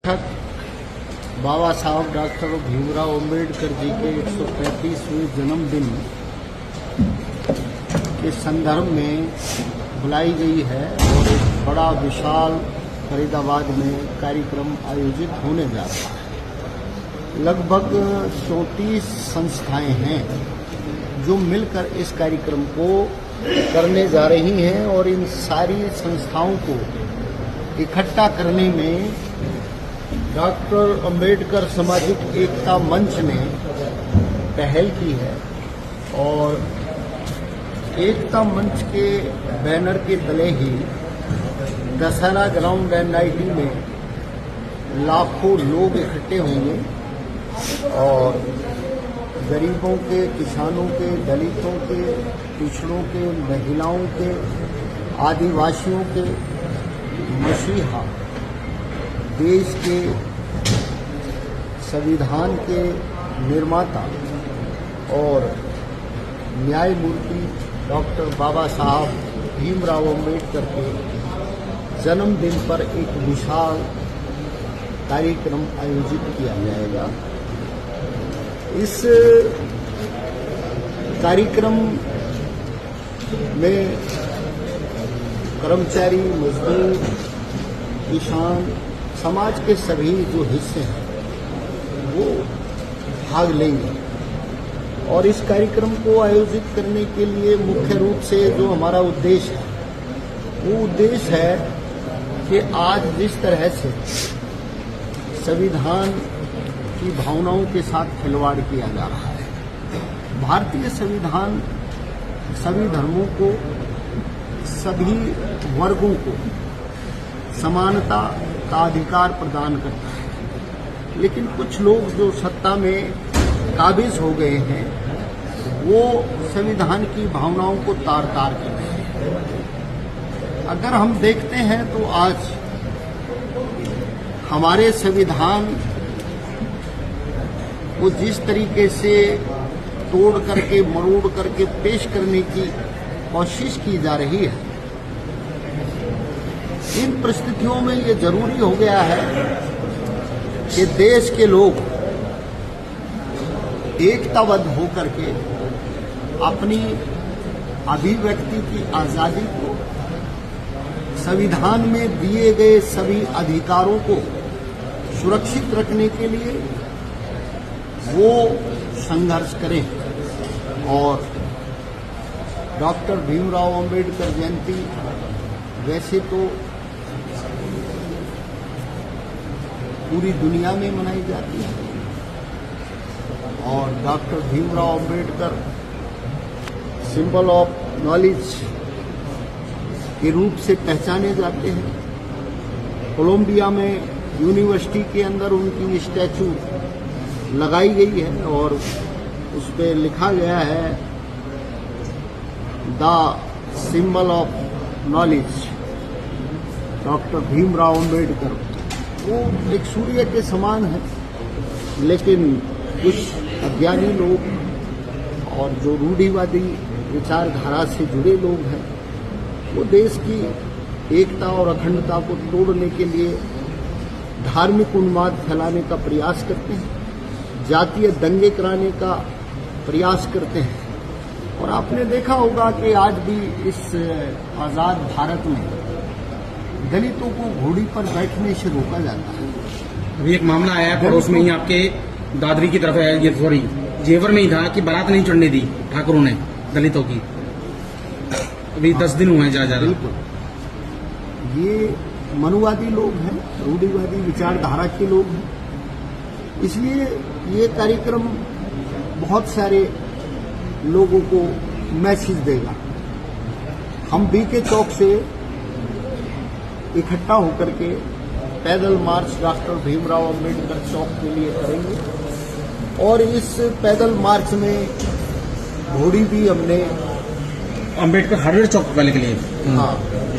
बाबा साहब डॉक्टर भीमराव अंबेडकर जी के 135वें जन्मदिन के संदर्भ में बुलाई गई है और एक बड़ा विशाल फरीदाबाद में कार्यक्रम आयोजित होने जा रहा है। लगभग 34 संस्थाएं हैं जो मिलकर इस कार्यक्रम को करने जा रही हैं और इन सारी संस्थाओं को इकट्ठा करने में डॉक्टर अंबेडकर सामाजिक एकता मंच ने पहल की है और एकता मंच के बैनर के तले ही दशहरा ग्राउंड एनआईटी में लाखों लोग इकट्ठे होंगे और गरीबों के, किसानों के, दलितों के, पिछड़ों के, महिलाओं के, आदिवासियों के मसीहा, देश के संविधान के निर्माता और न्यायमूर्ति डॉक्टर बाबा साहब भीमराव अंबेडकर के जन्मदिन पर एक विशाल कार्यक्रम आयोजित किया जाएगा। इस कार्यक्रम में कर्मचारी, मजदूर, किसान, समाज के सभी जो हिस्से हैं वो भाग लेंगे और इस कार्यक्रम को आयोजित करने के लिए मुख्य रूप से जो हमारा उद्देश्य है वो उद्देश्य है कि आज जिस तरह से संविधान की भावनाओं के साथ खिलवाड़ किया जा रहा है, भारतीय संविधान सभी धर्मों को, सभी वर्गों को समानता का अधिकार प्रदान करता है, लेकिन कुछ लोग जो सत्ता में काबिज हो गए हैं वो संविधान की भावनाओं को तार-तार कर रहे हैं। अगर हम देखते हैं तो आज हमारे संविधान को जिस तरीके से तोड़ करके, मरोड़ करके पेश करने की कोशिश की जा रही है, इन परिस्थितियों में ये जरूरी हो गया है कि देश के लोग एकताबद्ध होकर के अपनी अभिव्यक्ति की आजादी को, संविधान में दिए गए सभी अधिकारों को सुरक्षित रखने के लिए वो संघर्ष करें और डॉक्टर भीमराव अंबेडकर जयंती वैसे तो पूरी दुनिया में मनाई जाती है और doctor Bhimrao Ambedkar symbol of knowledge के रूप से पहचाने जाते हैं। कोलंबिया में यूनिवर्सिटी के अंदर उनकी स्टैचू लगाई गई है और उस पर लिखा गया है the symbol of knowledge doctor Bhimrao Ambedkar. वो एक सूर्य के समान है, लेकिन कुछ अज्ञानी लोग और जो रूढ़िवादी विचारधारा से जुड़े लोग हैं वो देश की एकता और अखंडता को तोड़ने के लिए धार्मिक उन्माद फैलाने का प्रयास करते हैं, जातीय दंगे कराने का प्रयास करते हैं। और आपने देखा होगा कि आज भी इस आज़ाद भारत में दलितों को घोड़ी पर बैठने से रोका जाता है। अभी एक मामला आया है पड़ोस में ही आपके दादरी की तरफ है, ये सॉरी जेवर में ही था कि बारात नहीं चढ़ने दी ठाकुरों ने दलितों की। अभी 10 दिन हुए हैं ज्यादा। बिल्कुल, ये मनुवादी लोग हैं, रूढ़िवादी विचारधारा के लोग हैं, इसलिए ये कार्यक्रम बहुत सारे लोगों को मैसेज देगा। हम बीके चौक से इकट्ठा होकर के पैदल मार्च डॉक्टर भीमराव अंबेडकर चौक के लिए करेंगे और इस पैदल मार्च में घोड़ी भी हमने अंबेडकर हरिहर चौक वाले के लिए, हाँ,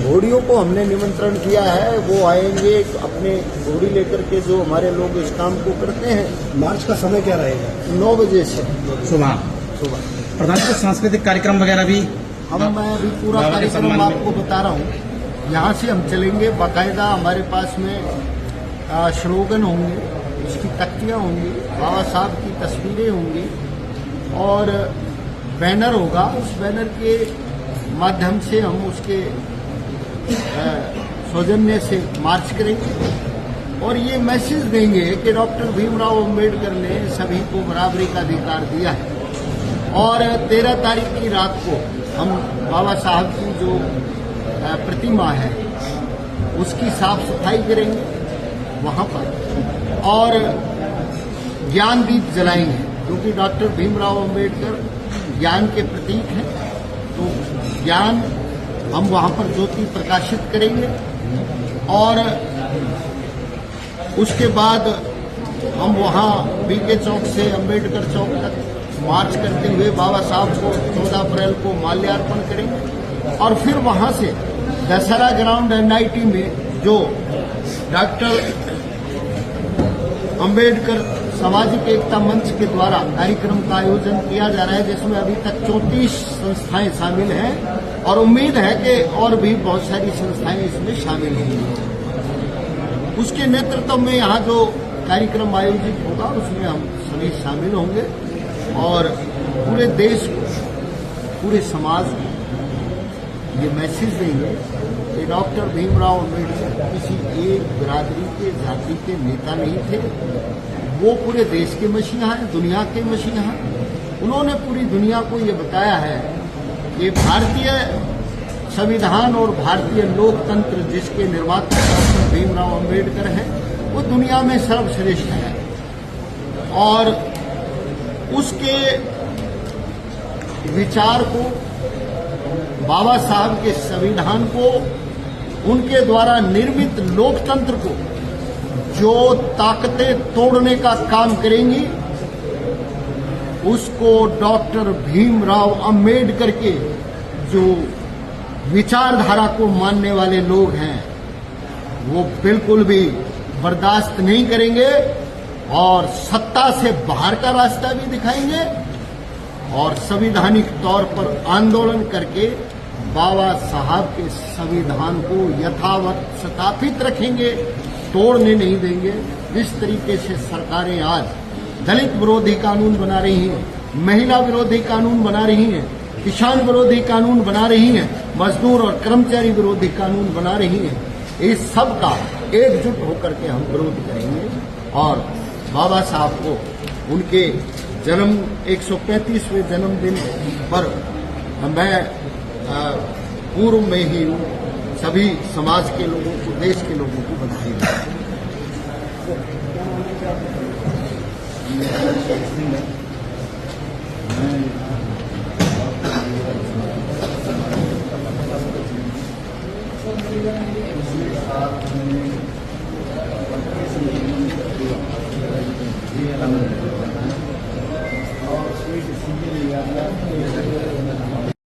घोड़ियों को हमने निमंत्रण दिया है। वो आएंगे अपने घोड़ी लेकर के, जो हमारे लोग इस काम को करते हैं। मार्च का समय क्या रहेगा? 9 बजे से सुबह। प्रधानमंत्री सांस्कृतिक कार्यक्रम वगैरह भी मैं अभी पूरा कार्यक्रम आपको बता रहा हूँ। यहाँ से हम चलेंगे, बाकायदा हमारे पास में स्लोगन होंगे, उसकी तख्तियाँ होंगी, बाबा साहब की तस्वीरें होंगी और बैनर होगा। उस बैनर के माध्यम से हम उसके सौजन्य से मार्च करेंगे और ये मैसेज देंगे कि डॉक्टर भीमराव अंबेडकर ने सभी को बराबरी का अधिकार दिया है। और 13 तारीख की रात को हम बाबा साहब की जो प्रतिमा है उसकी साफ सफाई करेंगे वहाँ पर और ज्ञान दीप जलाएंगे, क्योंकि डॉक्टर भीमराव अंबेडकर ज्ञान के प्रतीक हैं। तो ज्ञान हम वहाँ पर ज्योति प्रकाशित करेंगे और उसके बाद हम वहाँ बीके चौक से अंबेडकर चौक तक मार्च करते हुए बाबा साहब को 14 अप्रैल को माल्यार्पण करेंगे और फिर वहाँ से दशहरा ग्राउंड NIT में जो डॉक्टर अंबेडकर सामाजिक एकता मंच के द्वारा कार्यक्रम का आयोजन किया जा रहा है, जिसमें अभी तक 34 संस्थाएं शामिल हैं और उम्मीद है कि और भी बहुत सारी संस्थाएं इसमें शामिल होंगी। उसके नेतृत्व में यहाँ जो कार्यक्रम आयोजित होगा उसमें हम सभी शामिल होंगे और पूरे देश को, पूरे समाज को ये मैसेज देंगे कि डॉक्टर भीमराव अंबेडकर किसी एक बिरादरी के, जाति के नेता नहीं थे। वो पूरे देश के मसीहा हैं, दुनिया के मसीहा हैं। उन्होंने पूरी दुनिया को ये बताया है कि भारतीय संविधान और भारतीय लोकतंत्र जिसके निर्माता डॉक्टर भीमराव अंबेडकर हैं वो दुनिया में सर्वश्रेष्ठ है और उसके विचार को, बाबा साहब के संविधान को, उनके द्वारा निर्मित लोकतंत्र को जो ताकतें तोड़ने का काम करेंगी उसको डॉक्टर भीमराव अंबेडकर के जो विचारधारा को मानने वाले लोग हैं वो बिल्कुल भी बर्दाश्त नहीं करेंगे और सत्ता से बाहर का रास्ता भी दिखाएंगे और संवैधानिक तौर पर आंदोलन करके बाबा साहब के संविधान को यथावत स्थापित रखेंगे, तोड़ने नहीं देंगे। जिस तरीके से सरकारें आज दलित विरोधी कानून बना रही हैं, महिला विरोधी कानून बना रही हैं, किसान विरोधी कानून बना रही हैं, मजदूर और कर्मचारी विरोधी कानून बना रही हैं, इस सब का एकजुट होकर के हम विरोध करेंगे और बाबा साहब को उनके जन्म 135वें जन्मदिन पर मैं पूर्व में ही सभी समाज के लोगों को, देश के लोगों को बधाई देता हूं।